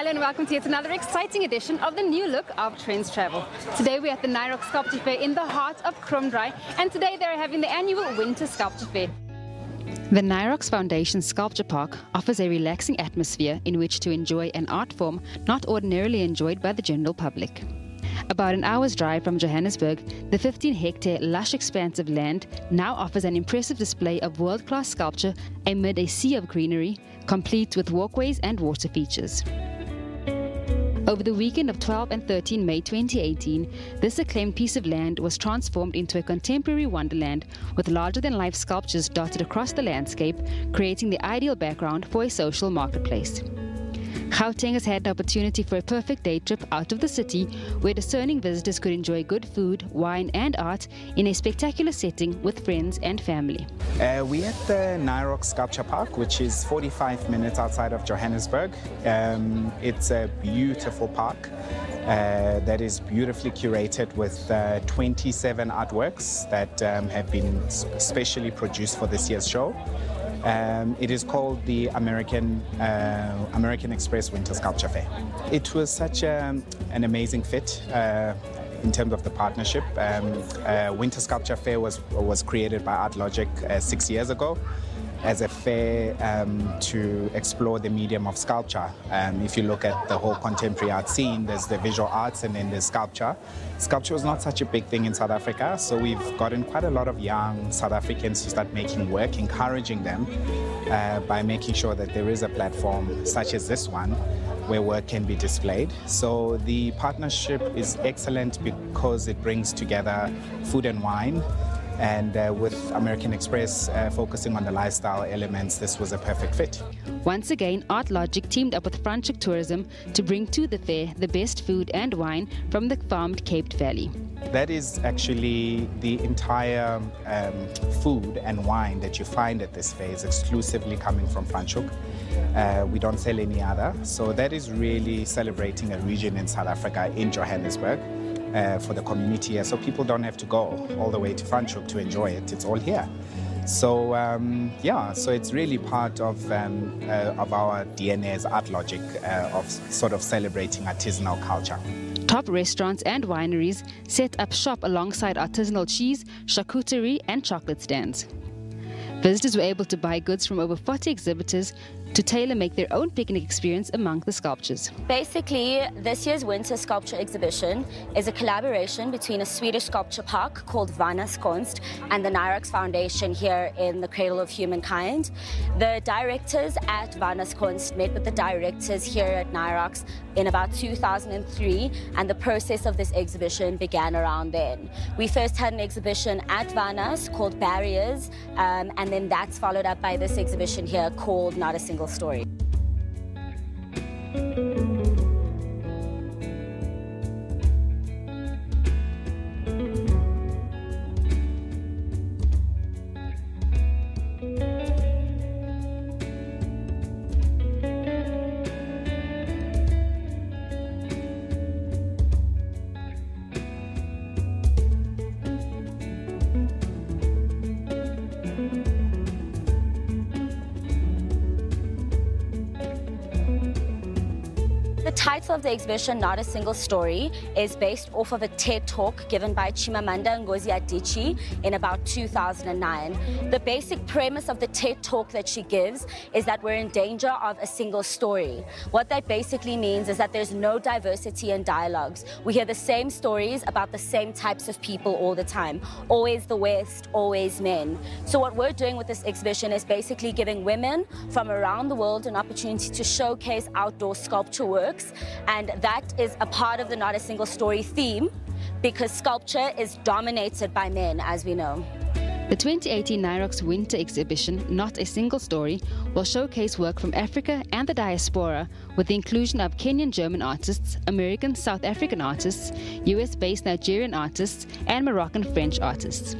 Hello and welcome to yet another exciting edition of the new look of Trendz Travel. Today we're at the Nyrox Sculpture Fair in the heart of Kromdraai, and today they're having the annual Winter Sculpture Fair. The Nyrox Foundation Sculpture Park offers a relaxing atmosphere in which to enjoy an art form not ordinarily enjoyed by the general public. About an hour's drive from Johannesburg, the 15-hectare lush expanse of land now offers an impressive display of world-class sculpture amid a sea of greenery, complete with walkways and water features. Over the weekend of 12 and 13 May 2018, this acclaimed piece of land was transformed into a contemporary wonderland with larger-than-life sculptures dotted across the landscape, creating the ideal background for a social marketplace. Gauteng has had the opportunity for a perfect day trip out of the city where discerning visitors could enjoy good food, wine and art in a spectacular setting with friends and family. We're at the Nyrox Sculpture Park, which is 45 minutes outside of Johannesburg. It's a beautiful park that is beautifully curated with 27 artworks that have been specially produced for this year's show. It is called the American Express Winter Sculpture Fair. It was such an amazing fit in terms of the partnership. Winter Sculpture Fair was created by ArtLogic 6 years ago as a fair to explore the medium of sculpture. If you look at the whole contemporary art scene, there's the visual arts and then there's sculpture. Sculpture was not such a big thing in South Africa, so we've gotten quite a lot of young South Africans to start making work, encouraging them by making sure that there is a platform such as this one where work can be displayed. So the partnership is excellent because it brings together food and wine. And with American Express focusing on the lifestyle elements, this was a perfect fit. Once again, ArtLogic teamed up with Franschhoek Tourism to bring to the fair the best food and wine from the farmed Cape Valley. That is actually the entire food and wine that you find at this fair is exclusively coming from Franschhoek. We don't sell any other, so that is really celebrating a region in South Africa, in Johannesburg. For the community here, so people don't have to go all the way to Franschhoek to enjoy it. It's all here. So yeah, so it's really part of our DNA as ArtLogic of sort of celebrating artisanal culture. Top restaurants and wineries set up shop alongside artisanal cheese, charcuterie and chocolate stands. Visitors were able to buy goods from over 40 exhibitors to tailor-make their own picnic experience among the sculptures. Basically, this year's Winter Sculpture exhibition is a collaboration between a Swedish sculpture park called Vannas Konst and the Nyrox Foundation here in the Cradle of Humankind. The directors at Vannas Konst met with the directors here at Nyrox in about 2003, and the process of this exhibition began around then. We first had an exhibition at Vannas called Barriers, and then that's followed up by this exhibition here called Not a Single Story. The title of the exhibition, Not a Single Story, is based off of a TED Talk given by Chimamanda Ngozi Adichie in about 2009. The basic premise of the TED Talk that she gives is that we're in danger of a single story. What that basically means is that there's no diversity in dialogues. We hear the same stories about the same types of people all the time. Always the West, always men. So what we're doing with this exhibition is basically giving women from around the world an opportunity to showcase outdoor sculpture works. And that is a part of the Not a Single Story theme, because sculpture is dominated by men, as we know. The 2018 Nyrox Winter Exhibition, Not a Single Story, will showcase work from Africa and the diaspora with the inclusion of Kenyan-German artists, American-South African artists, US-based Nigerian artists, and Moroccan-French artists.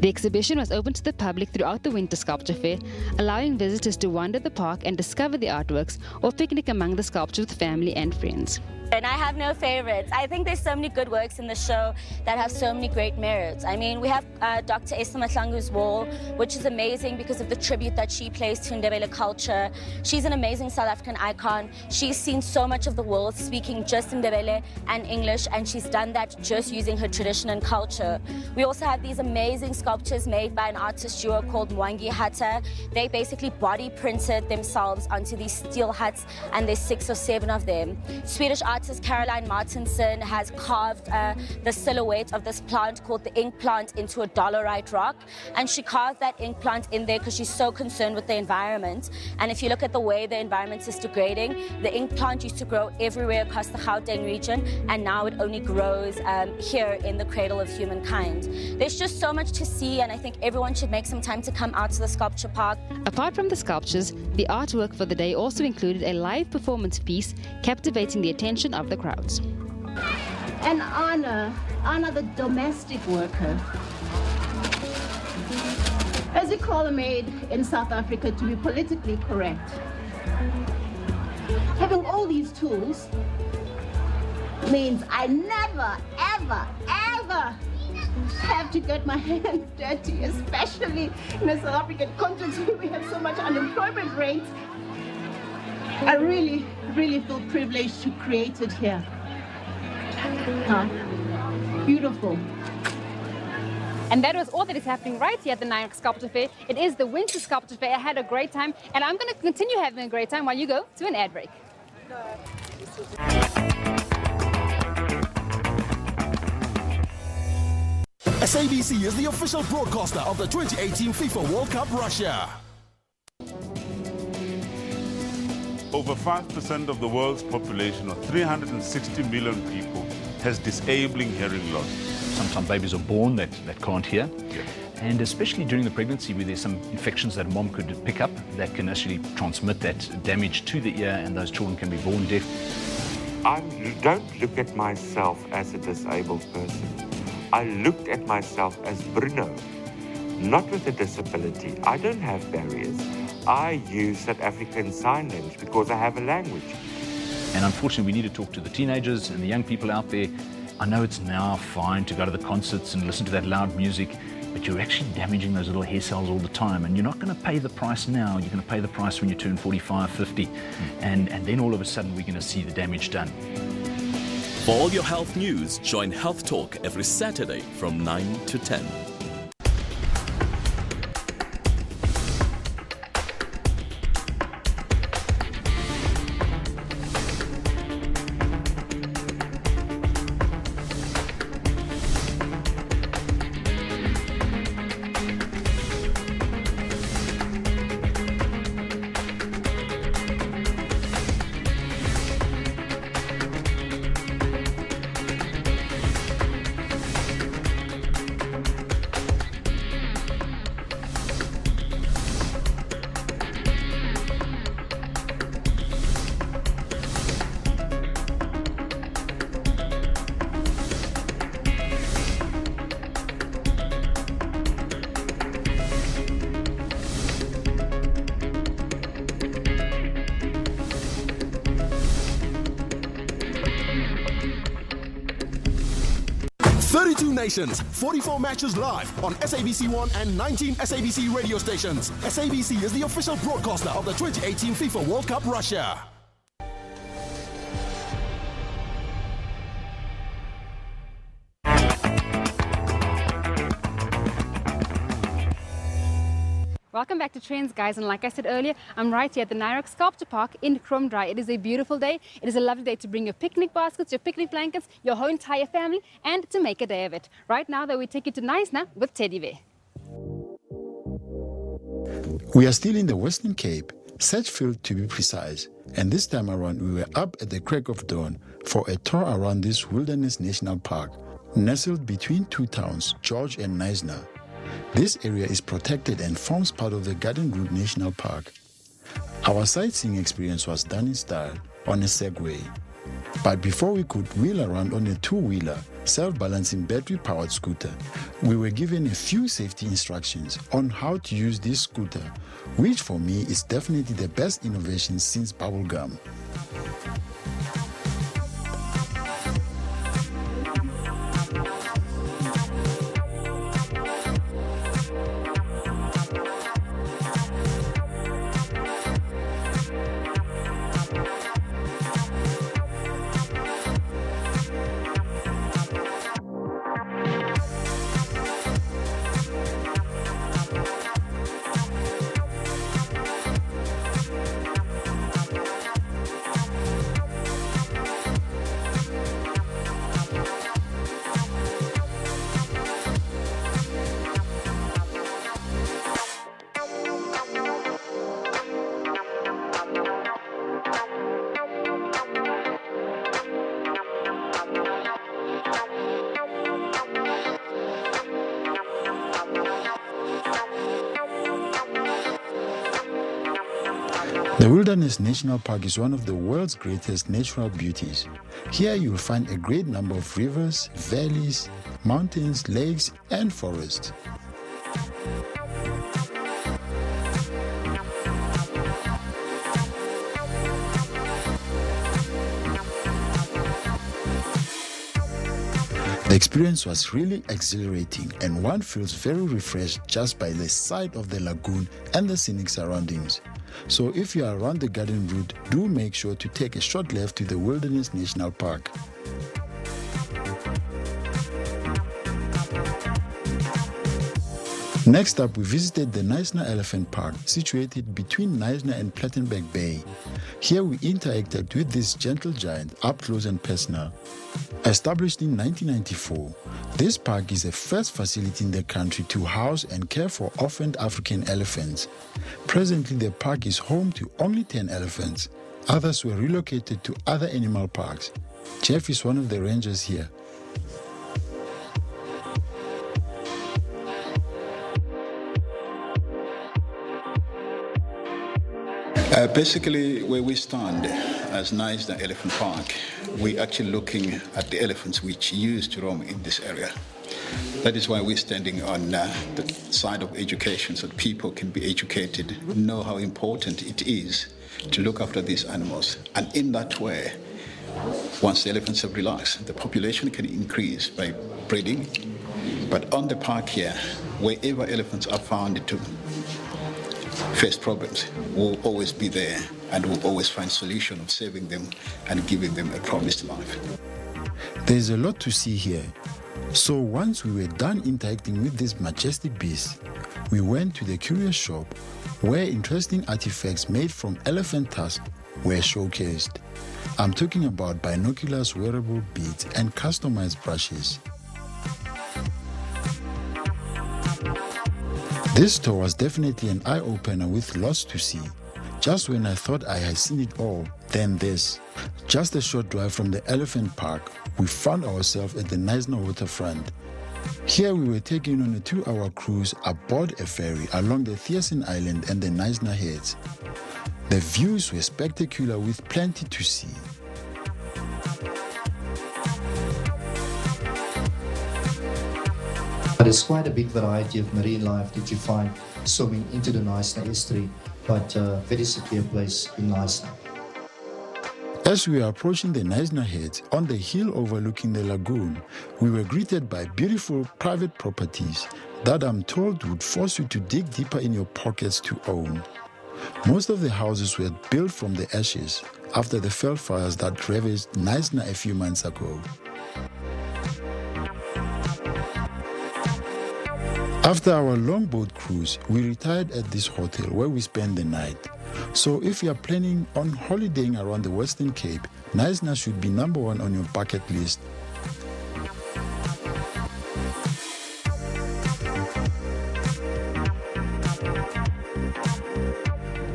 The exhibition was open to the public throughout the Winter Sculpture Fair, allowing visitors to wander the park and discover the artworks or picnic among the sculptures with family and friends. And I have no favorites. I think there's so many good works in the show that have so many great merits. I mean, we have Dr. Esther Mahlangu's wall, which is amazing because of the tribute that she plays to Ndebele culture. She's an amazing South African icon. She's seen so much of the world speaking just Ndebele and English, and she's done that just using her tradition and culture. We also have these amazing sculptures made by an artist duo called Mwangi Hatta. They basically body printed themselves onto these steel huts, and there's 6 or 7 of them. Swedish artist Caroline Martinson has carved the silhouette of this plant called the ink plant into a dolerite rock, and she carved that ink plant in there because she's so concerned with the environment. And if you look at the way the environment is degrading, the ink plant used to grow everywhere across the Gauteng region, and now it only grows here in the cradle of humankind. There's just so much to see, and I think everyone should make some time to come out to the sculpture park. Apart from the sculptures, the artwork for the day also included a live performance piece captivating the attention of the crowds. And honor the domestic worker. As we call a maid in South Africa to be politically correct. Having all these tools means I never, ever, ever have to get my hands dirty, especially in a South African context where we have so much unemployment rate. I really, really feel privileged to create it here. Beautiful. And that was all that is happening right here at the Nairobi Sculpture Fair. It is the Winter Sculpture Fair. I had a great time, and I'm going to continue having a great time while you go to an ad break. SABC is the official broadcaster of the 2018 FIFA World Cup Russia. Over 5% of the world's population, or 360 million people, has disabling hearing loss. Sometimes babies are born that can't hear. And especially during the pregnancy, where there's some infections that a mom could pick up that can actually transmit that damage to the ear, and those children can be born deaf. I don't look at myself as a disabled person. I looked at myself as Bruno, not with a disability. I don't have barriers. I use South African Sign Language because I have a language. And unfortunately, we need to talk to the teenagers and the young people out there. I know it's now fine to go to the concerts and listen to that loud music, but you're actually damaging those little hair cells all the time, and you're not going to pay the price now. You're going to pay the price when you turn 45, 50, and then all of a sudden we're going to see the damage done. For all your health news, join Health Talk every Saturday from 9 to 10. Nations, 44 matches live on SABC 1 and 19 SABC radio stations. SABC is the official broadcaster of the 2018 FIFA World Cup Russia. Welcome back to Trendz, guys, and like I said earlier, I'm right here at the Nairobi Sculpture Park in Kromdraai. It is a beautiful day. It is a lovely day to bring your picnic baskets, your picnic blankets, your whole entire family, and to make a day of it. Right now, though, we take you to Knysna with Teddy Bear. We are still in the Western Cape, Sedgefield to be precise, and this time around we were up at the crack of dawn for a tour around this Wilderness National Park, nestled between two towns, George and Knysna. This area is protected and forms part of the Garden Route National Park. Our sightseeing experience was done in style on a Segway. But before we could wheel around on a two-wheeler, self-balancing battery-powered scooter, we were given a few safety instructions on how to use this scooter, which for me is definitely the best innovation since bubblegum. The Wilderness National Park is one of the world's greatest natural beauties. Here you'll find a great number of rivers, valleys, mountains, lakes, and forests. The experience was really exhilarating, and one feels very refreshed just by the sight of the lagoon and the scenic surroundings. So if you are around the garden route, do make sure to take a short left to the Wilderness National Park. Next up, we visited the Knysna Elephant Park, situated between Knysna and Plettenberg Bay. Here we interacted with this gentle giant up close and personal. Established in 1994, this park is the first facility in the country to house and care for orphaned African elephants. Presently, the park is home to only 10 elephants. Others were relocated to other animal parks. Jeff is one of the rangers here. Basically, where we stand as Knysna Elephant Park, we're actually looking at the elephants which used to roam in this area. That is why we're standing on the side of education, so that people can be educated, know how important it is to look after these animals. And in that way, once the elephants have relaxed, the population can increase by breeding. But on the park here, wherever elephants are found to face problems, will always be there, and will always find solution of saving them and giving them a promised life. There's a lot to see here. So once we were done interacting with this majestic beast, we went to the curious shop where interesting artifacts made from elephant tusks were showcased. I'm talking about binoculars, wearable beads, and customized brushes. This store was definitely an eye-opener with lots to see. Just when I thought I had seen it all, then this. Just a short drive from the elephant park, we found ourselves at the Knysna waterfront. Here we were taken on a 2-hour cruise aboard a ferry along the Thiessen Island and the Knysna Heads. The views were spectacular with plenty to see. There's quite a big variety of marine life that you find swimming into the Knysna estuary, but a very secure place in Knysna. As we were approaching the Knysna Heads on the hill overlooking the lagoon, we were greeted by beautiful private properties that I'm told would force you to dig deeper in your pockets to own. Most of the houses were built from the ashes after the fell fires that ravaged Knysna a few months ago. After our longboat cruise, we retired at this hotel where we spent the night. So if you are planning on holidaying around the Western Cape, Knysna should be #1 on your bucket list.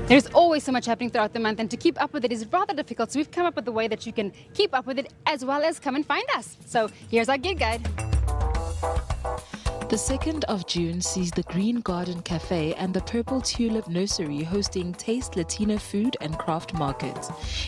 There's always so much happening throughout the month, and to keep up with it is rather difficult, so we've come up with a way that you can keep up with it as well as come and find us. So here's our gig guide. The 2nd of June sees the Green Garden Cafe and the Purple Tulip Nursery hosting Taste Latino Food and Craft Market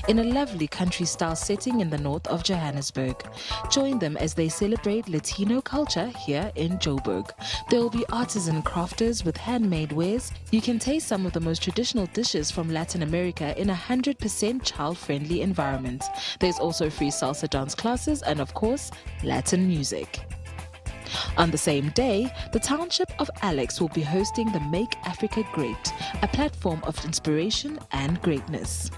in a lovely country-style setting in the north of Johannesburg. Join them as they celebrate Latino culture here in Joburg. There will be artisan crafters with handmade wares. You can taste some of the most traditional dishes from Latin America in a 100% child-friendly environment. There's also free salsa dance classes and, of course, Latin music. On the same day, the township of Alex will be hosting the Make Africa Great, a platform of inspiration and greatness.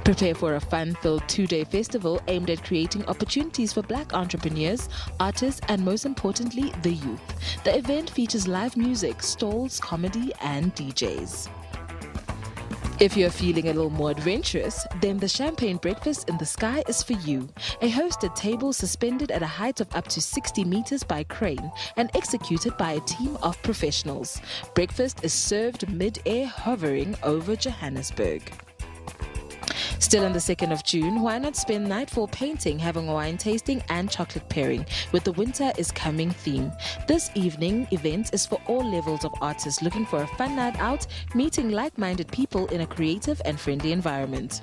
Prepare for a fun-filled 2-day festival aimed at creating opportunities for Black entrepreneurs, artists, and most importantly, the youth. The event features live music, stalls, comedy, and DJs. If you're feeling a little more adventurous, then the Champagne Breakfast in the Sky is for you. A hosted table suspended at a height of up to 60 meters by crane and executed by a team of professionals. Breakfast is served mid-air, hovering over Johannesburg. Still on the 2nd of June, why not spend nightfall painting, having a wine tasting and chocolate pairing with the Winter is Coming theme. This evening event is for all levels of artists looking for a fun night out, meeting like-minded people in a creative and friendly environment.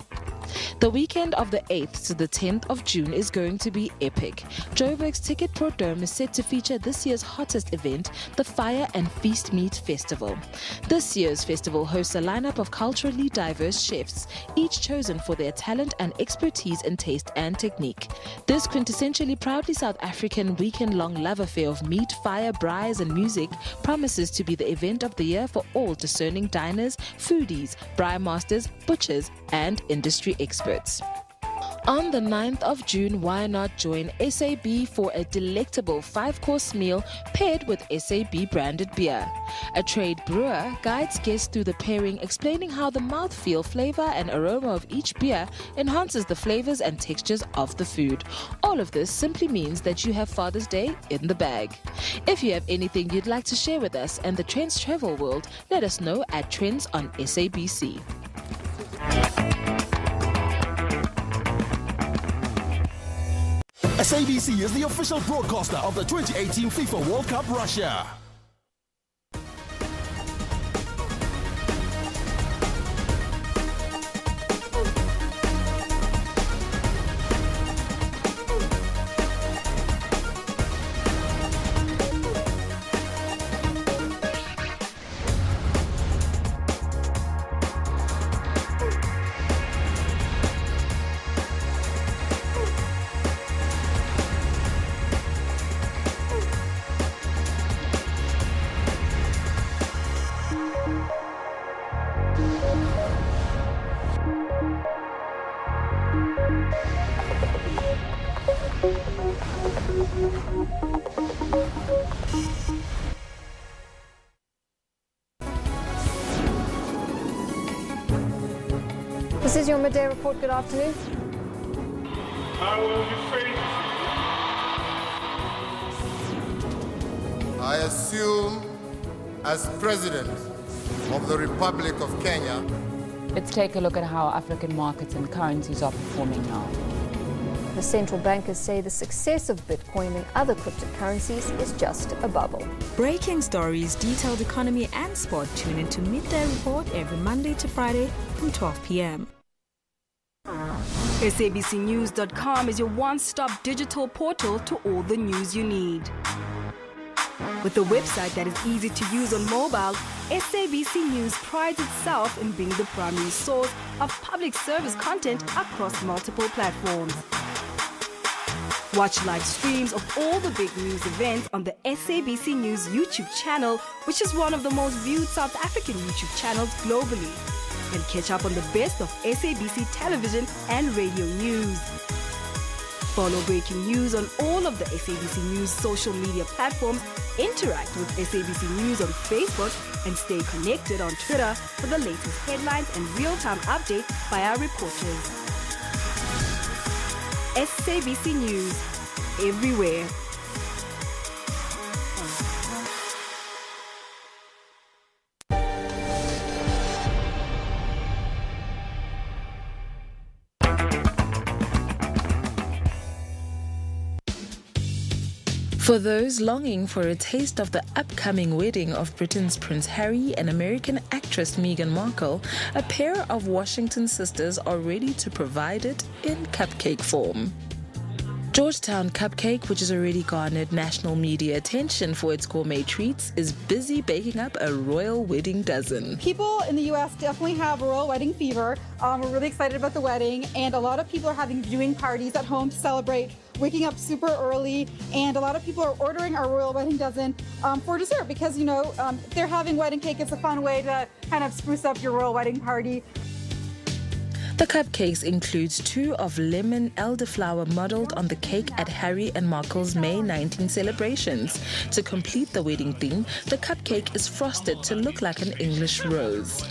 The weekend of the 8th to the 10th of June is going to be epic. Joburg's Ticket Pro Dome is set to feature this year's hottest event, the Fire and Feast Meat Festival. This year's festival hosts a lineup of culturally diverse chefs, each chosen for their talent and expertise in taste and technique. This quintessentially proudly South African weekend-long love affair of meat, fire, braais and music promises to be the event of the year for all discerning diners, foodies, braai masters, butchers and industry experts. On the 9th of June, why not join SAB for a delectable 5-course meal paired with SAB branded beer? A trade brewer guides guests through the pairing, explaining how the mouthfeel, flavor and aroma of each beer enhances the flavors and textures of the food. All of this simply means that you have Father's Day in the bag. If you have anything you'd like to share with us and the Trendz Travel world, let us know at Trendz on SABC. SABC is the official broadcaster of the 2018 FIFA World Cup Russia. This is your midday report. Good afternoon. I will be free. I assume as President of the Republic of Kenya. Let's take a look at how African markets and currencies are performing now. The central bankers say the success of Bitcoin and other cryptocurrencies is just a bubble. Breaking stories, detailed economy and sport. Tune into Midday Report every Monday to Friday from 12 p.m. SABCnews.com is your one-stop digital portal to all the news you need. With a website that is easy to use on mobile, SABC News prides itself in being the primary source of public service content across multiple platforms. Watch live streams of all the big news events on the SABC News YouTube channel, which is one of the most viewed South African YouTube channels globally. And catch up on the best of SABC television and radio news. Follow breaking news on all of the SABC News social media platforms, interact with SABC News on Facebook, and stay connected on Twitter for the latest headlines and real-time updates by our reporters. SABC News, everywhere. For those longing for a taste of the upcoming wedding of Britain's Prince Harry and American actress Meghan Markle, a pair of Washington sisters are ready to provide it in cupcake form. Georgetown Cupcake, which has already garnered national media attention for its gourmet treats, is busy baking up a royal wedding dozen. People in the U.S. definitely have royal wedding fever. We're really excited about the wedding, and a lot of people are having viewing parties at home to celebrate, waking up super early, and a lot of people are ordering our royal wedding dozen for dessert because, you know, if they're having wedding cake, it's a fun way to kind of spruce up your royal wedding party. The cupcakes includes 2 of lemon elderflower modeled on the cake at Harry and Markle's May 19 celebrations. To complete the wedding theme, the cupcake is frosted to look like an English rose.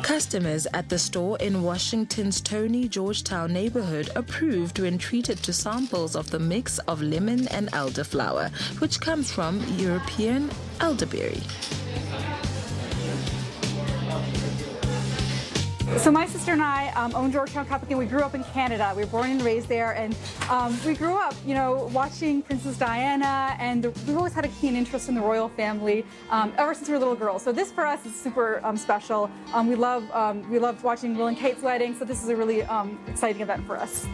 Customers at the store in Washington's Tony Georgetown neighborhood approved when treated to samples of the mix of lemon and elderflower, which comes from European elderberry. So my sister and I own Georgetown Cupcake, and we grew up in Canada. We were born and raised there, and we grew up, you know, watching Princess Diana, and we've always had a keen interest in the royal family ever since we were little girls. So this for us is super special. We love watching Will and Kate's wedding, so this is a really exciting event for us.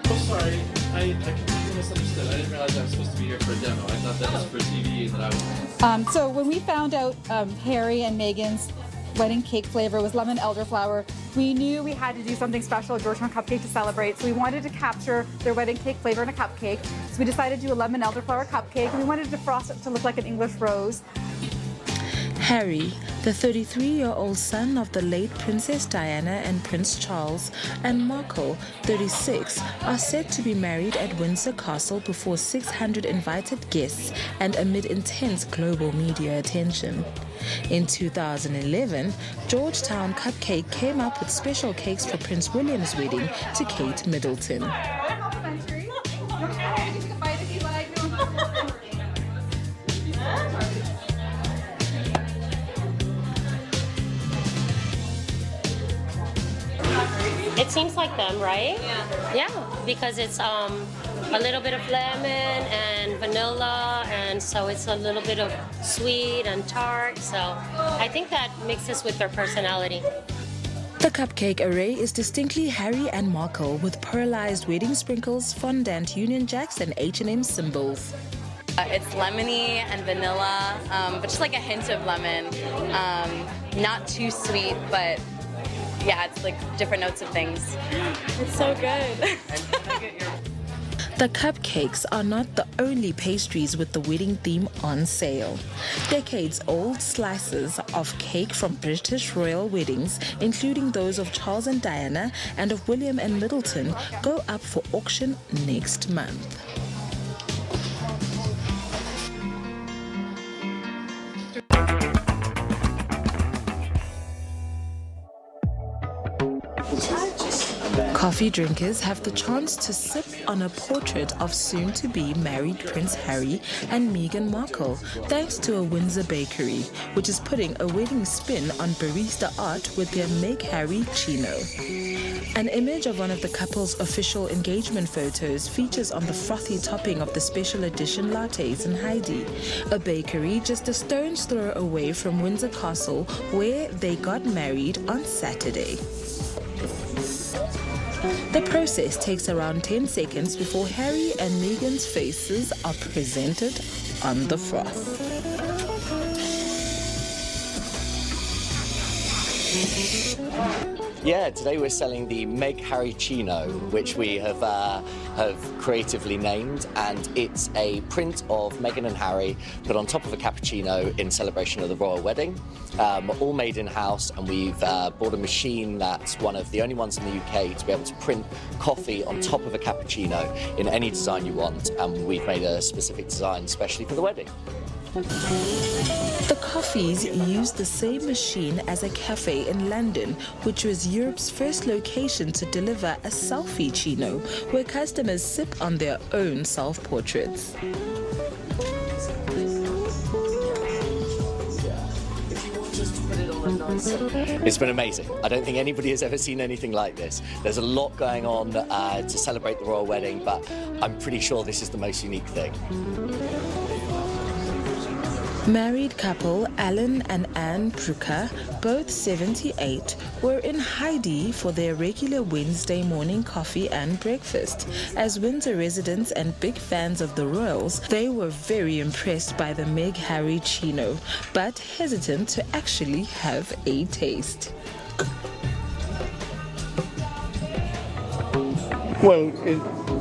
Oh, sorry, I completely misunderstood. I didn't realize I was supposed to be here for a demo. I thought that was for TV and that I was... So when we found out Harry and Meghan's wedding cake flavor was lemon elderflower, we knew we had to do something special at Georgetown Cupcake to celebrate. So we wanted to capture their wedding cake flavor in a cupcake. So we decided to do a lemon elderflower cupcake, and we wanted to frost it to look like an English rose. Harry, the 33-year-old son of the late Princess Diana and Prince Charles, and Markle, 36, are set to be married at Windsor Castle before 600 invited guests and amid intense global media attention. In 2011, Georgetown Cupcake came up with special cakes for Prince William's wedding to Kate Middleton. It seems like them, right? Yeah, because it's a little bit of lemon and vanilla, and so it's a little bit of sweet and tart, so I think that mixes with their personality. The cupcake array is distinctly Harry and Markle with pearlized wedding sprinkles, fondant Union Jacks, and H&M symbols. It's lemony and vanilla, but just like a hint of lemon. Not too sweet, but yeah, it's like different notes of things. It's so good. The cupcakes are not the only pastries with the wedding theme on sale. Decades-old slices of cake from British royal weddings, including those of Charles and Diana and of William and Middleton, go up for auction next month. Coffee drinkers have the chance to sip on a portrait of soon-to-be married Prince Harry and Meghan Markle, thanks to a Windsor bakery, which is putting a wedding spin on barista art with their Make Harry Chino. An image of one of the couple's official engagement photos features on the frothy topping of the special edition lattes in Heidi, a bakery just a stone's throw away from Windsor Castle, where they got married on Saturday. The process takes around 10 seconds before Harry and Meghan's faces are presented on the froth. Yeah, today we're selling the Make Harry Chino, which we have creatively named, and it's a print of Meghan and Harry put on top of a cappuccino in celebration of the royal wedding. All made in-house, and we've bought a machine that's one of the only ones in the UK to be able to print coffee on top of a cappuccino in any design you want, and we've made a specific design especially for the wedding. The coffees use the same machine as a cafe in London, which was Europe's first location to deliver a selfie chino, where customers sip on their own self-portraits. It's been amazing. I don't think anybody has ever seen anything like this. There's a lot going on to celebrate the royal wedding, but I'm pretty sure this is the most unique thing. Married couple Alan and Anne Brooker, both 78, were in Heidi for their regular Wednesday morning coffee and breakfast. As Windsor residents and big fans of the royals, they were very impressed by the Meg Harry Chino, but hesitant to actually have a taste. Well,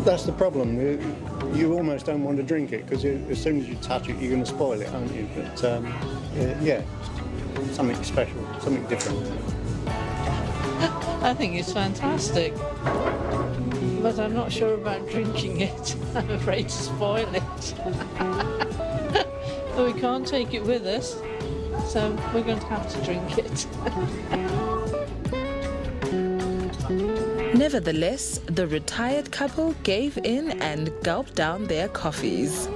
that's the problem. You almost don't want to drink it because as soon as you touch it, you're going to spoil it, aren't you? But yeah, something special, something different. I think it's fantastic, but I'm not sure about drinking it. I'm afraid to spoil it. But we can't take it with us, so we're going to have to drink it. Nevertheless, the retired couple gave in and gulped down their coffees.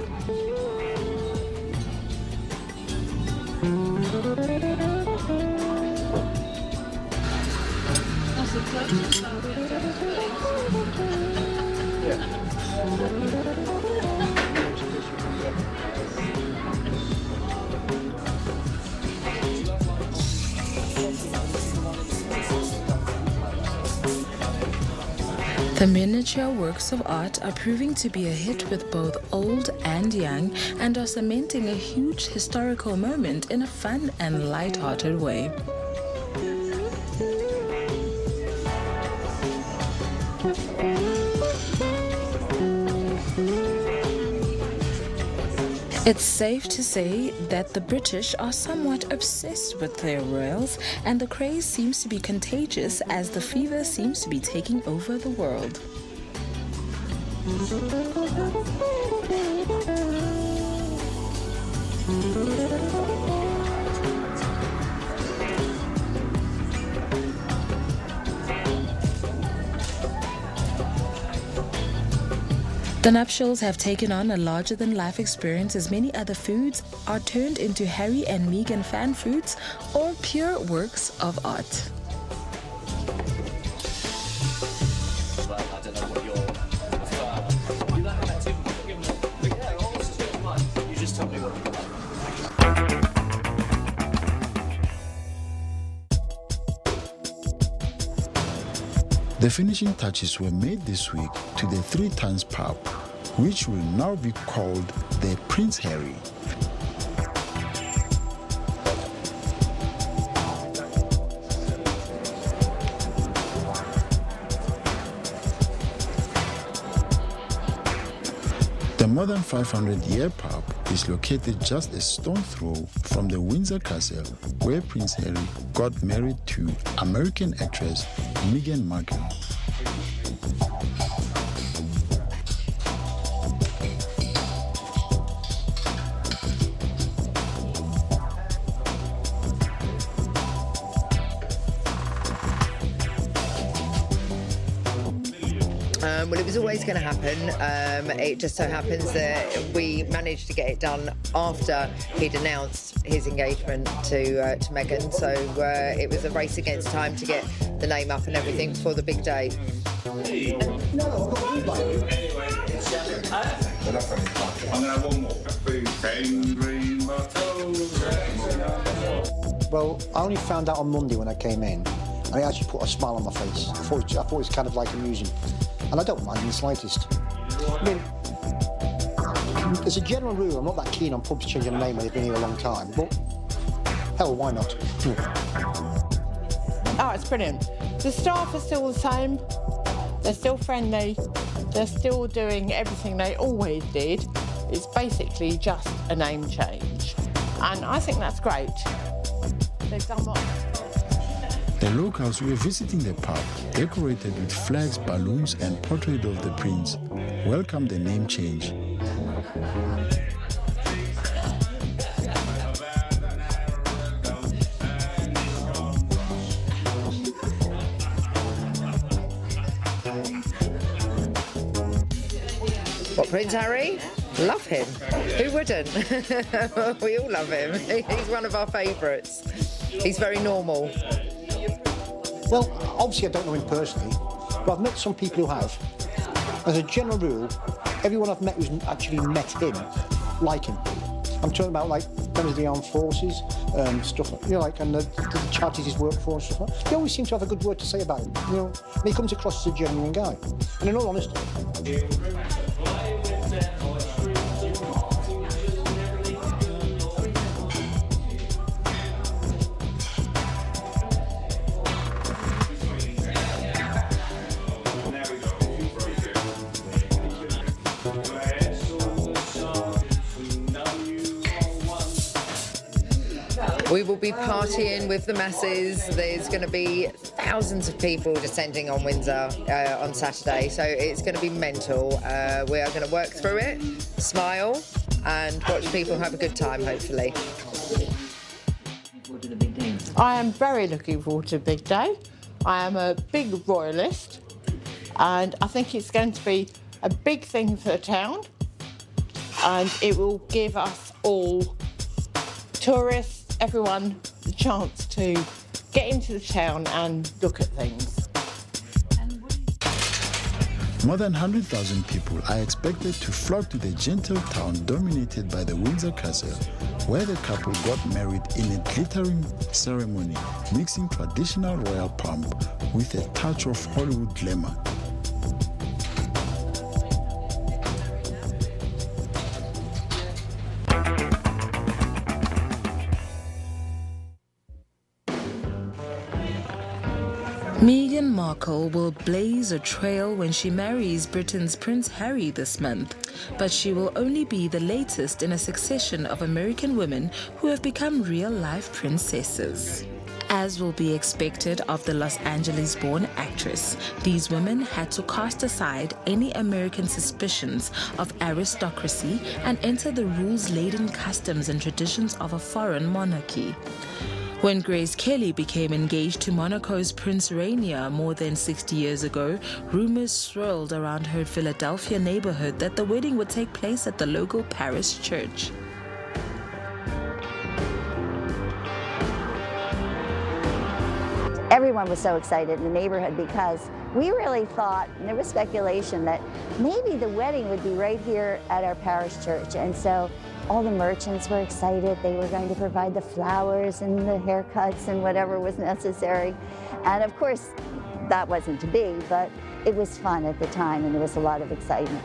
The miniature works of art are proving to be a hit with both old and young and are cementing a huge historical moment in a fun and light-hearted way. It's safe to say that the British are somewhat obsessed with their royals, and the craze seems to be contagious as the fever seems to be taking over the world. The nuptials have taken on a larger-than-life experience as many other foods are turned into Harry and Meghan fan foods or pure works of art. The finishing touches were made this week to the 3 Tons pub, which will now be called the Prince Harry. The more than 500-year pub is located just a stone throw from the Windsor Castle, where Prince Harry got married to American actress Meghan Markle. Well, it was always going to happen. It just so happens that we managed to get it done after he'd announced his engagement to Meghan. So it was a race against time to get the name up and everything for the big day. I'm going to have one more. Well, I only found out on Monday when I came in, and it actually put a smile on my face. I thought it was kind of like amusing. And I don't mind in the slightest. I mean, as a general rule, I'm not that keen on pubs changing the name when they've been here a long time, but hell, why not? Oh, it's brilliant. The staff are still the same. They're still friendly. They're still doing everything they always did. It's basically just a name change. And I think that's great. They've done what... The locals were visiting the pub, decorated with flags, balloons, and portrait of the prince, welcomed the name change. What, Prince Harry? Love him. Who wouldn't? We all love him. He's one of our favourites. He's very normal. Well, obviously I don't know him personally, but I've met some people who have. As a general rule, everyone I've met who's actually met him like him. I'm talking about like members of the armed forces, stuff like, you know, like, and the charities he's worked for and stuff like that. They always seem to have a good word to say about him, you know. And he comes across as a genuine guy. And in all honesty. We will be partying with the masses. There's going to be thousands of people descending on Windsor on Saturday, so it's going to be mental. We are going to work through it, smile, and watch people have a good time, hopefully. I am very looking forward to the big day. I am a big royalist, and I think it's going to be a big thing for the town, and it will give us all, tourists, everyone, the chance to get into the town and look at things. More than 100,000 people are expected to flock to the gentle town dominated by the Windsor Castle, where the couple got married in a glittering ceremony, mixing traditional royal pomp with a touch of Hollywood glamour. Meghan Markle will blaze a trail when she marries Britain's Prince Harry this month, but she will only be the latest in a succession of American women who have become real-life princesses. As will be expected of the Los Angeles-born actress, these women had to cast aside any American suspicions of aristocracy and enter the rules-laden customs and traditions of a foreign monarchy. When Grace Kelly became engaged to Monaco's Prince Rainier more than 60 years ago, rumors swirled around her Philadelphia neighborhood that the wedding would take place at the local parish church. Everyone was so excited in the neighborhood because we really thought, and there was speculation, that maybe the wedding would be right here at our parish church. And so all the merchants were excited. They were going to provide the flowers and the haircuts and whatever was necessary. And of course, that wasn't to be, but it was fun at the time and there was a lot of excitement.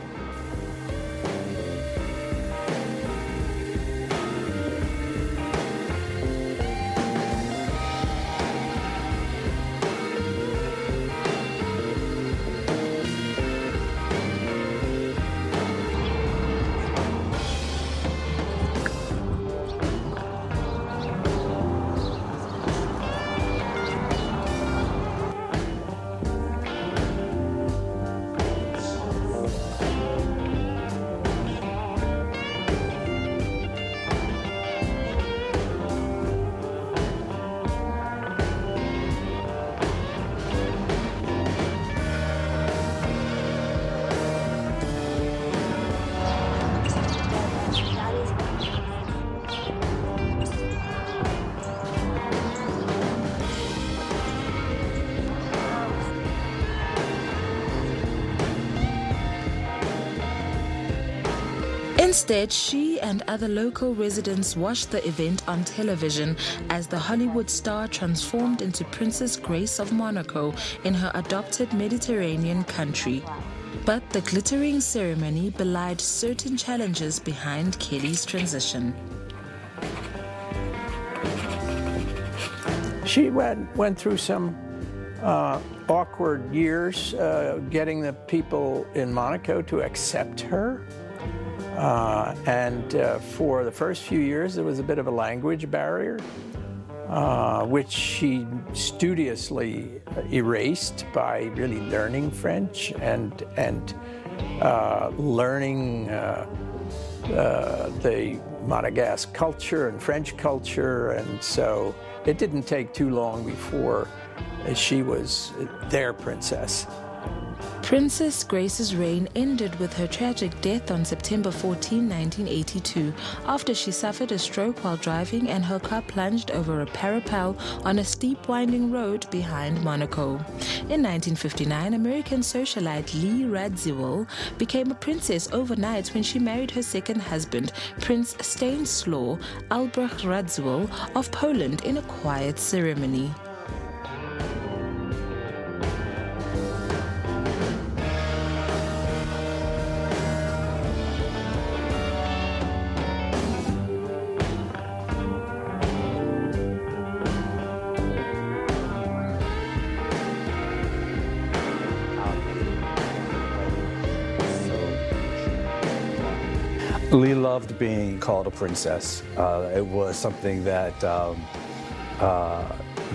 Instead, she and other local residents watched the event on television as the Hollywood star transformed into Princess Grace of Monaco in her adopted Mediterranean country. But the glittering ceremony belied certain challenges behind Kelly's transition. She went through some awkward years getting the people in Monaco to accept her. For the first few years, there was a bit of a language barrier, which she studiously erased by really learning French and learning the Monegasque culture and French culture. And so it didn't take too long before she was their princess. Princess Grace's reign ended with her tragic death on September 14, 1982, after she suffered a stroke while driving and her car plunged over a parapet on a steep winding road behind Monaco. In 1959, American socialite Lee Radziwill became a princess overnight when she married her second husband, Prince Stanislaw Albrecht Radziwill of Poland, in a quiet ceremony. Lee loved being called a princess. It was something that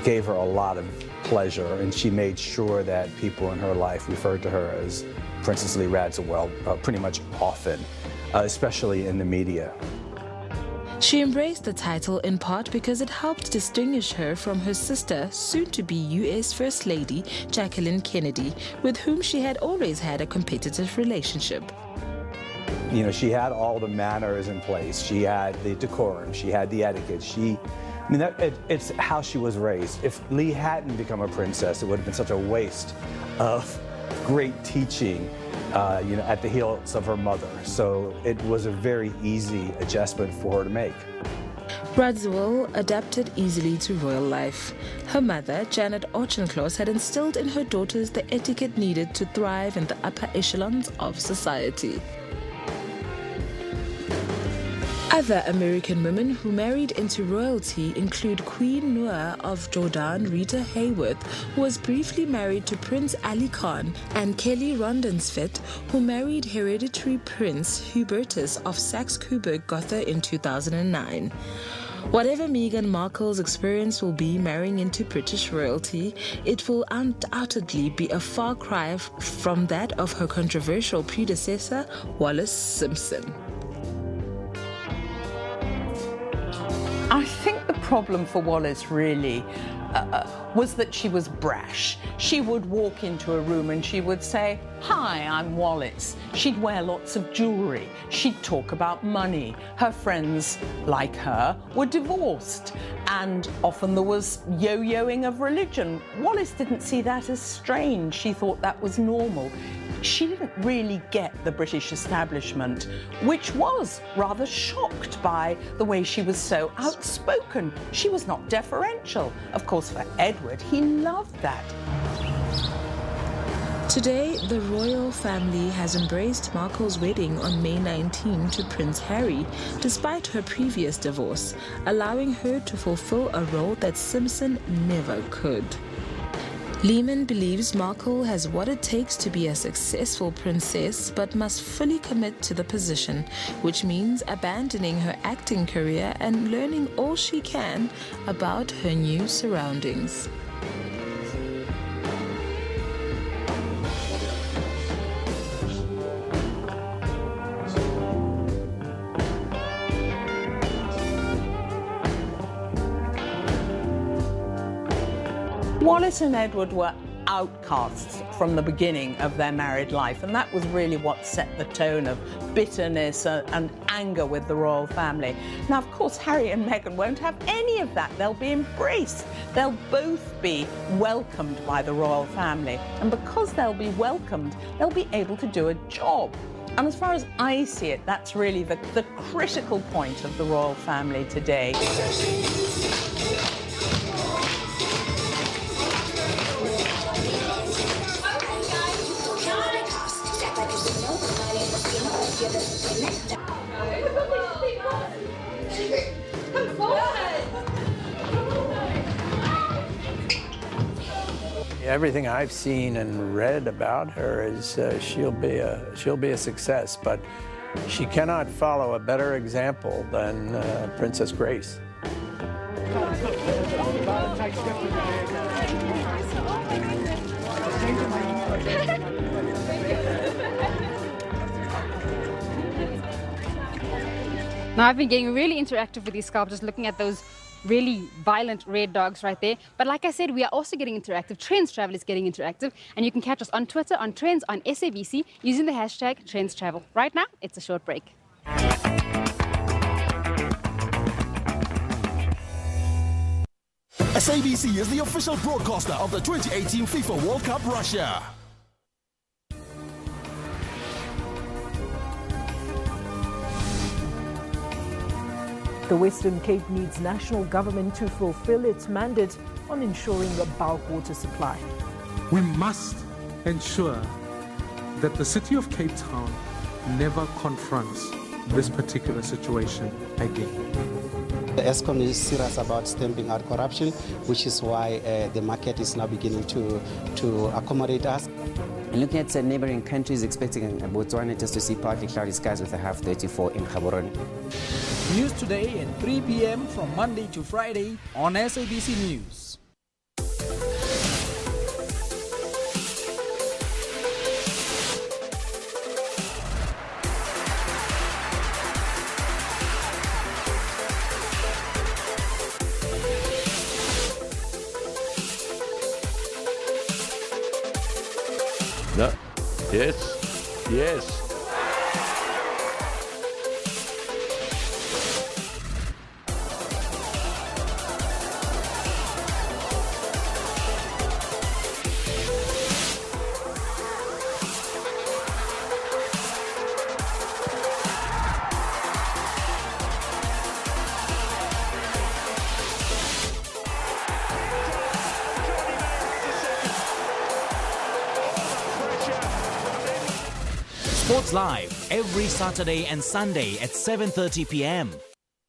gave her a lot of pleasure, and she made sure that people in her life referred to her as Princess Lee Radziwill pretty much often, especially in the media. She embraced the title in part because it helped distinguish her from her sister, soon-to-be U.S. First Lady Jacqueline Kennedy, with whom she had always had a competitive relationship. You know, she had all the manners in place. She had the decorum. She had the etiquette. It's how she was raised. If Lee hadn't become a princess, it would have been such a waste of great teaching, at the heels of her mother. So it was a very easy adjustment for her to make. Radziwill adapted easily to royal life. Her mother, Janet Auchincloss, had instilled in her daughters the etiquette needed to thrive in the upper echelons of society. Other American women who married into royalty include Queen Noor of Jordan Rita Hayworth, who was briefly married to Prince Ali Khan, and Kelly Rondensvet, who married hereditary Prince Hubertus of Saxe-Coburg-Gotha in 2009. Whatever Meghan Markle's experience will be marrying into British royalty, it will undoubtedly be a far cry from that of her controversial predecessor, Wallis Simpson. I think the problem for Wallis really was that she was brash. She would walk into a room and she would say, "Hi, I'm Wallis." She'd wear lots of jewellery. She'd talk about money. Her friends, like her, were divorced. And often there was yo-yoing of religion. Wallis didn't see that as strange. She thought that was normal. She didn't really get the British establishment, which was rather shocked by the way she was so outspoken. She was not deferential. Of course, for Edward, he loved that. Today, the royal family has embraced Markle's wedding on May 19 to Prince Harry, despite her previous divorce, allowing her to fulfill a role that Simpson never could. Lehman believes Markle has what it takes to be a successful princess, but must fully commit to the position, which means abandoning her acting career and learning all she can about her new surroundings. Wallis and Edward were outcasts from the beginning of their married life, and that was really what set the tone of bitterness and anger with the royal family. Now, of course, Harry and Meghan won't have any of that. They'll be embraced. They'll both be welcomed by the royal family, and because they'll be welcomed, they'll be able to do a job. And as far as I see it, that's really the critical point of the royal family today. Everything I've seen and read about her is she'll be a success, but she cannot follow a better example than Princess Grace. Now, I've been getting really interactive with these sculptures, looking at those really violent red dogs right there. But like I said, we are also getting interactive. Trendz Travel is getting interactive. And you can catch us on Twitter, on Trends, on SABC, using the hashtag Trendz Travel. Right now, it's a short break. SABC is the official broadcaster of the 2018 FIFA World Cup Russia. The Western Cape needs national government to fulfill its mandate on ensuring a bulk water supply. We must ensure that the city of Cape Town never confronts this particular situation again. The ESCOM is serious about stamping out corruption, which is why the market is now beginning to accommodate us. Looking at neighboring countries, expecting Botswana just to see partly cloudy skies with a half 34 in Gaborone. News today at 3 p.m. from Monday to Friday on SABC News. No. Yes. Yes. Sports Live every Saturday and Sunday at 7:30 p.m.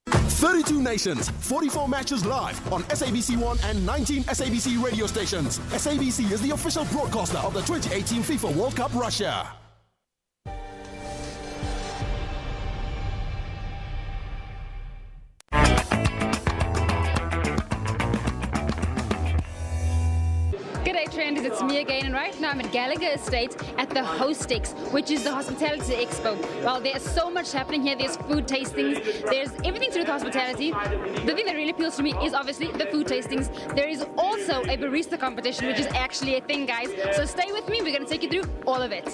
32 nations, 44 matches live on SABC1 and 19 SABC radio stations. SABC is the official broadcaster of the 2018 FIFA World Cup Russia. G'day Trenders, it's me again, and right now I'm at Gallagher Estate at the Hostex, which is the Hospitality Expo. Well, there's so much happening here. There's food tastings, there's everything to do with hospitality. The thing that really appeals to me is obviously the food tastings. There is also a barista competition, which is actually a thing, guys. So stay with me, we're going to take you through all of it.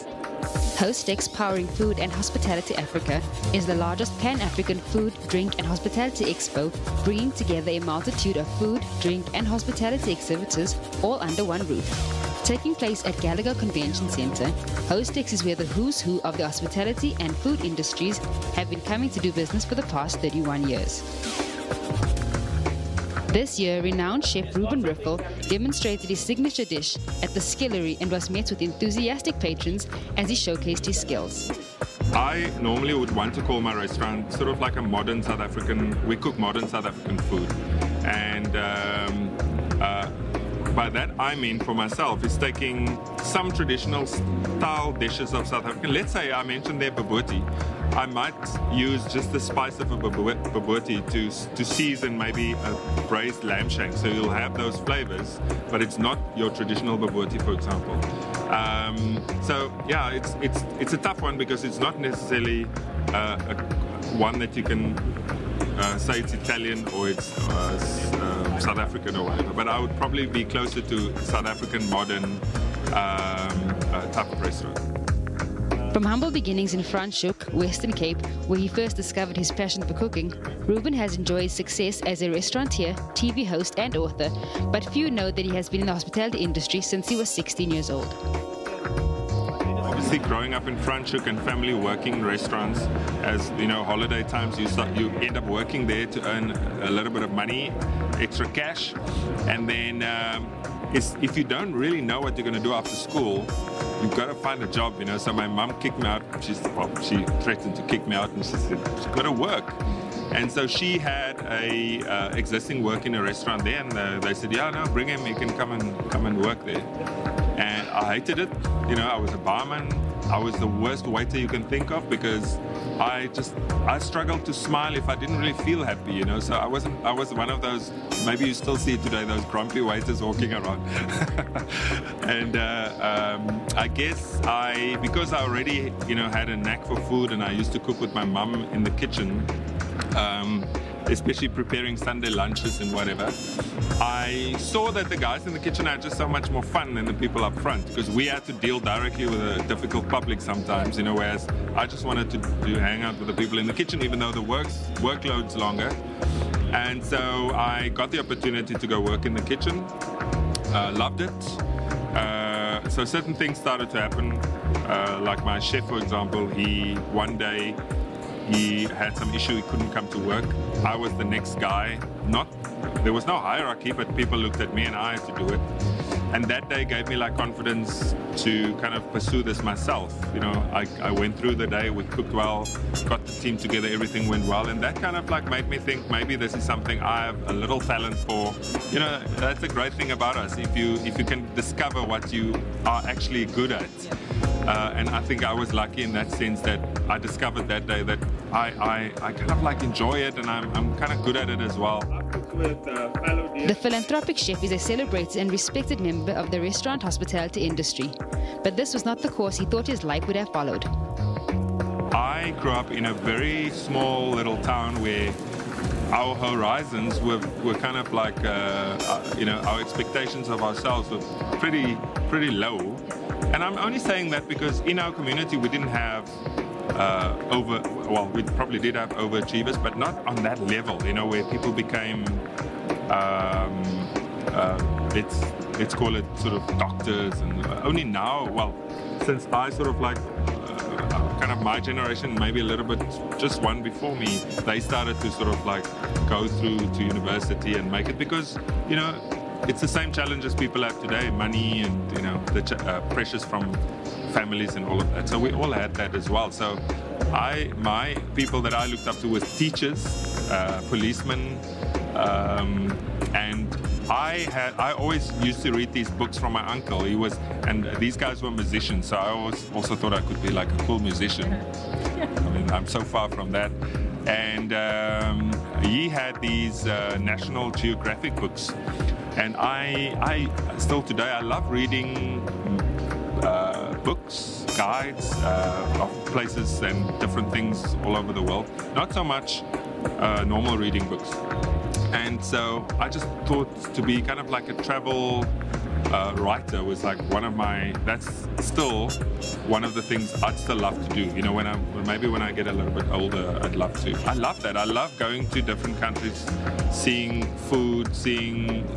Hostex Powering Food and Hospitality Africa is the largest Pan-African food, drink and hospitality expo, bringing together a multitude of food, drink and hospitality exhibitors all under one roof. Taking place at Gallagher Convention Center, Hostex is where the who's who of the hospitality and food industries have been coming to do business for the past 31 years. This year, renowned chef Ruben Riffel demonstrated his signature dish at the Skillery and was met with enthusiastic patrons as he showcased his skills. I normally would want to call my restaurant sort of like a modern South African, we cook modern South African food. And by that I mean for myself is taking some traditional style dishes of South African. Let's say I mentioned there bobotie. I might use just the spice of a bobotie to season maybe a braised lamb shank. So you'll have those flavors, but it's not your traditional bobotie, for example. So yeah, it's a tough one because it's not necessarily one that you can say it's Italian or it's South African or whatever, but I would probably be closer to South African modern type of restaurant. From humble beginnings in Franschhoek, Western Cape, where he first discovered his passion for cooking, Ruben has enjoyed success as a restaurateur, TV host and author, but few know that he has been in the hospitality industry since he was 16 years old. Obviously, growing up in Franschhoek and family working in restaurants, as you know, holiday times, you end up working there to earn a little bit of money, extra cash, and then if you don't really know what you're going to do after school, you've got to find a job, you know. So my mum kicked me out. She threatened to kick me out, and she said, "You've got to work." And so she had a existing work in a restaurant there, and they said, "Yeah, no, bring him. He can come and work there." And I hated it. You know, I was a barman. I was the worst waiter you can think of because I struggled to smile if I didn't really feel happy, you know. So I was one of those, maybe you still see it today, those grumpy waiters walking around. And I guess because I already, you know, had a knack for food and I used to cook with my mum in the kitchen, especially preparing Sunday lunches and whatever, I saw that the guys in the kitchen had just so much more fun than the people up front, because we had to deal directly with a difficult public sometimes, you know, whereas I just wanted to hang out with the people in the kitchen, even though the workload's longer. And so I got the opportunity to go work in the kitchen, loved it. So certain things started to happen, like my chef, for example, one day he had some issue, he couldn't come to work. I was the next guy. There was no hierarchy, but people looked at me and I had to do it. And that day gave me like confidence to kind of pursue this myself. You know, I went through the day, we cooked well, got the team together, everything went well, and that kind of like made me think maybe this is something I have a little talent for. You know, that's the great thing about us. If you can discover what you are actually good at. And I think I was lucky in that sense that I discovered that day that I kind of like enjoy it, and I'm kind of good at it as well. The philanthropic chef is a celebrated and respected member of the restaurant hospitality industry. But this was not the course he thought his life would have followed. I grew up in a very small little town where our horizons were kind of like, you know, our expectations of ourselves were pretty low. And I'm only saying that because in our community we didn't have we probably did have overachievers, but not on that level, you know, where people became, let's call it sort of doctors. And only now, well, since I sort of like, kind of my generation, maybe a little bit, just one before me, they started to sort of like go through to university and make it, because, you know, it's the same challenges people have today, money and, you know, the pressures from families and all of that. So we all had that as well. So my people that I looked up to was teachers, policemen, and I always used to read these books from my uncle. And these guys were musicians, so I also thought I could be like a cool musician. I mean, I'm so far from that. And he had these National Geographic books. And I still today, I love reading books, guides of places and different things all over the world. Not so much normal reading books. And so I just thought to be kind of like a travel writer was like that's still one of the things I'd still love to do. You know, maybe when I get a little bit older, I'd love to. I love that. I love going to different countries, seeing food, seeing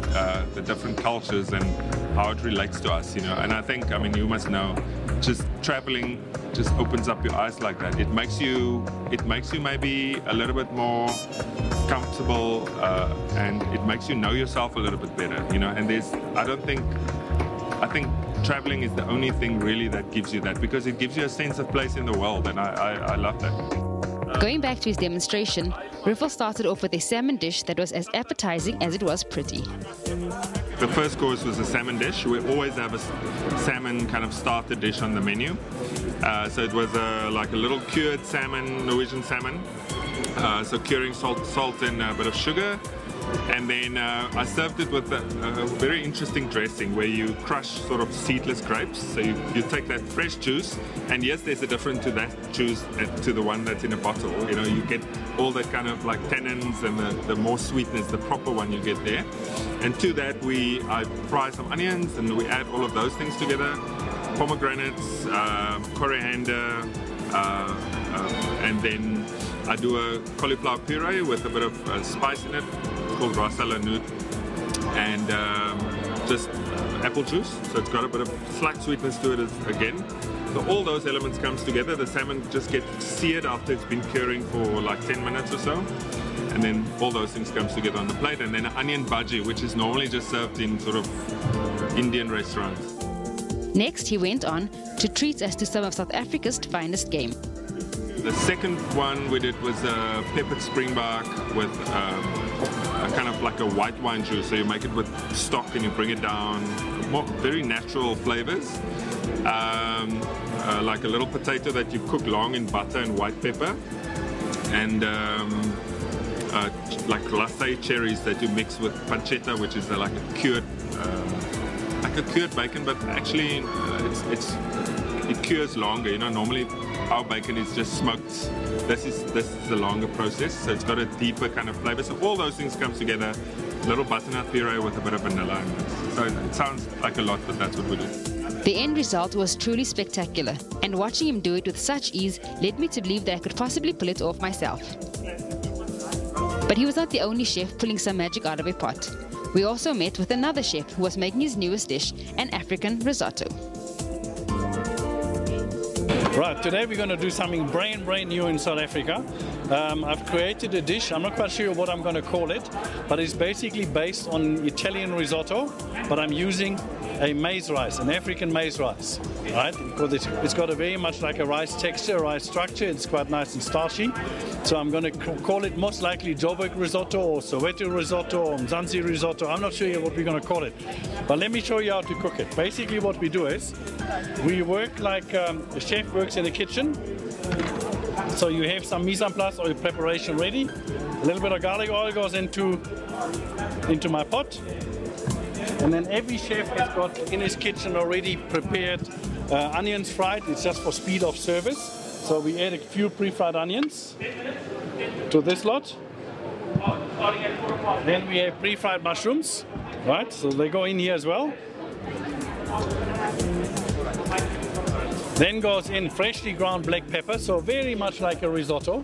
the different cultures and how it relates to us, you know. And I think, I mean, you must know, just traveling just opens up your eyes like that. It makes you maybe a little bit more comfortable, and it makes you know yourself a little bit better, you know. And I think traveling is the only thing really that gives you that, because it gives you a sense of place in the world, and I love that. Going back to his demonstration, Riffle started off with a salmon dish that was as appetizing as it was pretty. The first course was a salmon dish. We always have a salmon kind of starter dish on the menu. So it was like a little cured salmon, Norwegian salmon. So curing salt and a bit of sugar. And then I served it with a very interesting dressing where you crush sort of seedless grapes. So you take that fresh juice, and yes, there's a difference to that juice to the one that's in a bottle. You know, you get all that kind of like tannins and the more sweetness, the proper one you get there. And to that I fry some onions and we add all of those things together. Pomegranates, coriander, and then I do a cauliflower puree with a bit of spice in it, called rasa lanut, and just apple juice. So it's got a bit of slight sweetness to it again. So all those elements comes together. The salmon just gets seared after it's been curing for like 10 minutes or so. And then all those things comes together on the plate. And then an onion bhaji, which is normally just served in sort of Indian restaurants. Next, he went on to treat us to some of South Africa's finest game. The second one we did was a peppered springbark with kind of like a white wine juice. So you make it with stock and you bring it down. Very natural flavors. Like a little potato that you cook long in butter and white pepper. And like glacé cherries that you mix with pancetta, which is like a cured bacon, but actually it cures longer. You know, normally our bacon is just smoked. This is the longer process, so it's got a deeper kind of flavor. So all those things come together. Little butternut puree with a bit of vanilla in it. So it sounds like a lot, but that's what we do. The end result was truly spectacular, and watching him do it with such ease led me to believe that I could possibly pull it off myself. But he was not the only chef pulling some magic out of a pot. We also met with another chef who was making his newest dish, an African risotto. Right, today we're going to do something brand new in South Africa. I've created a dish, I'm not quite sure what I'm going to call it, but it's basically based on Italian risotto, but I'm using a maize rice, an African maize rice, right? Because it's got a very much like a rice texture, rice structure. It's quite nice and starchy. So I'm going to call it most likely Joburg risotto or Soweto risotto or Mzansi risotto. I'm not sure yet what we're going to call it. But let me show you how to cook it. Basically what we do is we work like a chef works in the kitchen. So you have some mise en place or your preparation ready. A little bit of garlic oil goes into my pot. And then every chef has got in his kitchen already prepared onions fried. It's just for speed of service. So we add a few pre-fried onions to this lot. Then we have pre-fried mushrooms, right? So they go in here as well. Then goes in freshly ground black pepper, so very much like a risotto,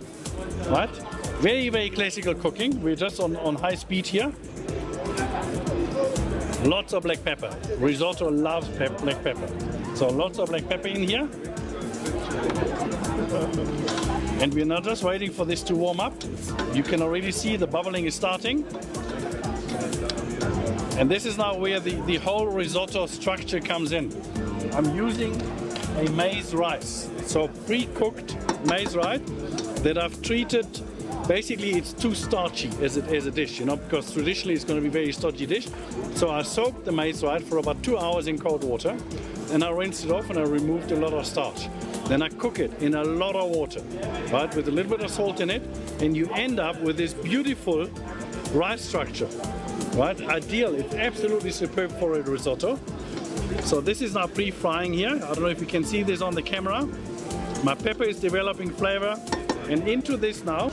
right? Very classical cooking. We're just on high speed here. Lots of black pepper. Risotto loves black pepper. So lots of black pepper in here. And we're not just waiting for this to warm up. You can already see the bubbling is starting. And this is now where the whole risotto structure comes in. I'm using a maize rice. So pre-cooked maize rice that I've treated. Basically, it's too starchy as a dish, you know, because traditionally it's going to be a very starchy dish. So I soaked the maize rice for about 2 hours in cold water, and I rinsed it off and I removed a lot of starch. Then I cook it in a lot of water, right, with a little bit of salt in it, and you end up with this beautiful rice structure, right? Ideal. It's absolutely superb for a risotto. So this is now pre-frying here. I don't know if you can see this on the camera. My pepper is developing flavor. And into this now,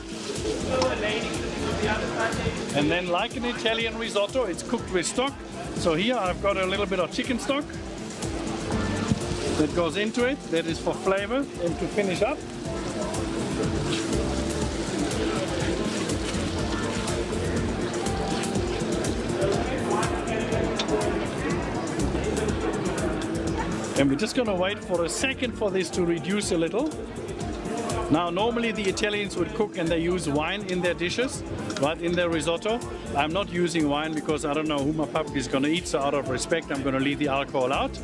and then like an Italian risotto, it's cooked with stock. So here I've got a little bit of chicken stock that goes into it. That is for flavor and to finish up. And we're just going to wait for a second for this to reduce a little. Now, normally the Italians would cook and they use wine in their dishes, right, in their risotto. I'm not using wine because I don't know who my puppy is going to eat, so out of respect, I'm going to leave the alcohol out.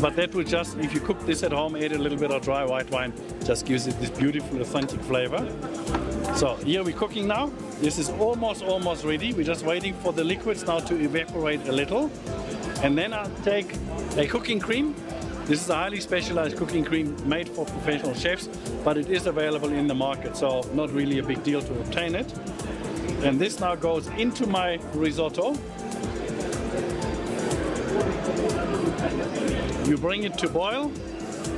But that would just, if you cook this at home, add a little bit of dry white wine, just gives it this beautiful, authentic flavor. So here we're cooking now. This is almost ready. We're just waiting for the liquids now to evaporate a little. And then I'll take a cooking cream. This is a highly specialized cooking cream made for professional chefs, but it is available in the market, so not really a big deal to obtain it. And this now goes into my risotto. You bring it to boil,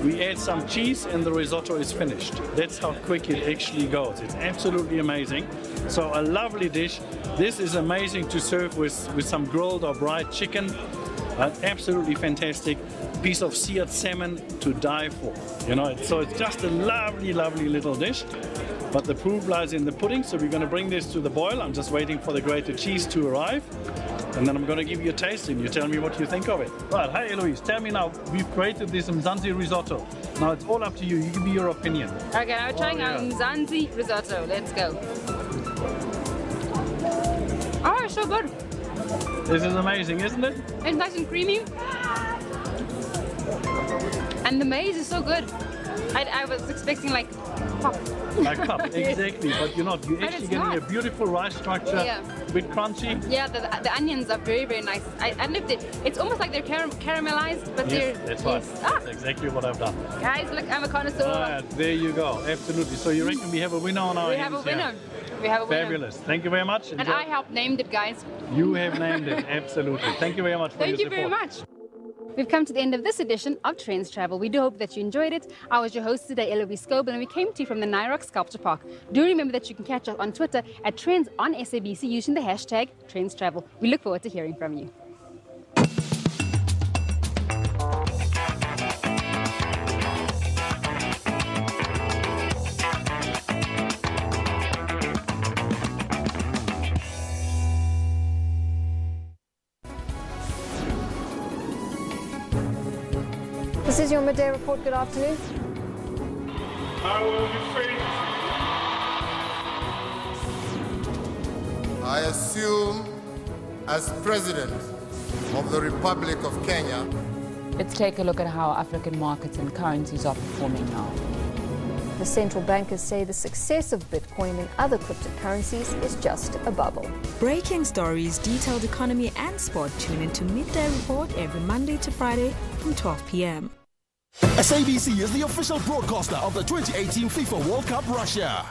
we add some cheese, and the risotto is finished. That's how quick it actually goes. It's absolutely amazing. So a lovely dish. This is amazing to serve with some grilled or fried chicken. Absolutely fantastic piece of seared salmon to die for, you know. So it's just a lovely little dish, but the proof lies in the pudding. So we're going to bring this to the boil. I'm just waiting for the grated cheese to arrive, and then I'm going to give you a taste and you tell me what you think of it. Right, hi Eloise, tell me now, we've created this Mzansi risotto. Now it's all up to you. You give me your opinion. Okay, now we're trying our Mzansi risotto. Let's go. Oh, it's so good. This is amazing, isn't it? It's nice and creamy. And the maize is so good. I was expecting like pop. Like pop, exactly. But you're not. You're actually getting a beautiful rice structure, a bit crunchy. Yeah, the onions are very nice. I lived it. It's almost like they're caramelized, but yes, that's right. That's exactly what I've done. Guys, look, I'm a connoisseur. Right, there you go. Absolutely. So you reckon we have a winner on our hands? We have a winner. We have a winner. Fabulous. Thank you very much. And I helped named it, guys. You have named it. Absolutely. Thank you very much for your support. Thank you very much. We've come to the end of this edition of Trendz Travel. We do hope that you enjoyed it. I was your host today, Eloise Scoble, and we came to you from the Nyrock Sculpture Park. Do remember that you can catch us on Twitter at Trendz on SABC using the hashtag Trendz Travel. We look forward to hearing from you. This is your midday report. Good afternoon. I will be faithful. I assume as President of the Republic of Kenya. Let's take a look at how African markets and currencies are performing now. The central bankers say the success of Bitcoin and other cryptocurrencies is just a bubble. Breaking stories, detailed economy and sport. Tune into Midday Report every Monday to Friday from 12 p.m. SABC is the official broadcaster of the 2018 FIFA World Cup Russia.